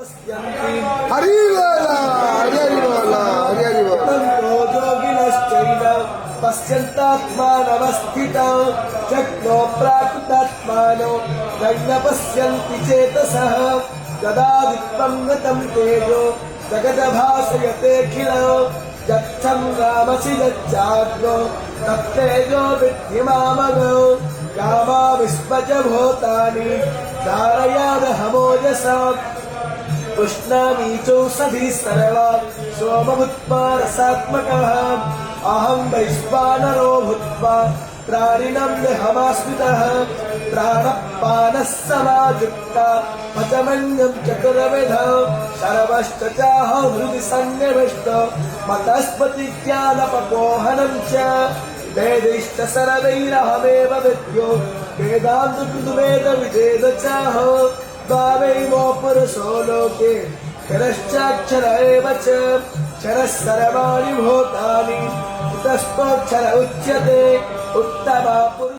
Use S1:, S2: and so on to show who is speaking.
S1: हरि बोला हरि हरि बोला हरि हरि बोला
S2: योगिनश्चैव पश्यन्तात्मानवस्थितं शक्नो प्राकृतात्मानो न पश्यन्ति चेतसः गदादित्वं गतं तेजो जगदभासयतेऽखिलो यत्थं रामसि यच्चाग्नो तत्तेजो विद्धि मामगो गामाविश्वच भूतानि धारयादहमोजसा उष्णामीचौषधिः सर्वा सोमभूत्वा रसात्मकः अहं वैश्वानरो भूत्वा प्राणिनं देहमाश्रितः प्राणपानः समायुक्ता पचमन्यं चतुर्विधौ सर्वश्च चाहं हृदि सन्निविष्टो मतस्पतिज्ञानपकोहनं च वेदैश्च सर्वैरहमेव विद्यो वेदान्तकृतवेदविदेव चाहो द्वावैमो पुरुषो लोके क्षरश्चाक्षर एव च क्षरः सर्वाणि भूतानि तस्माक्षर उच्यते उत्तमा पुरुष।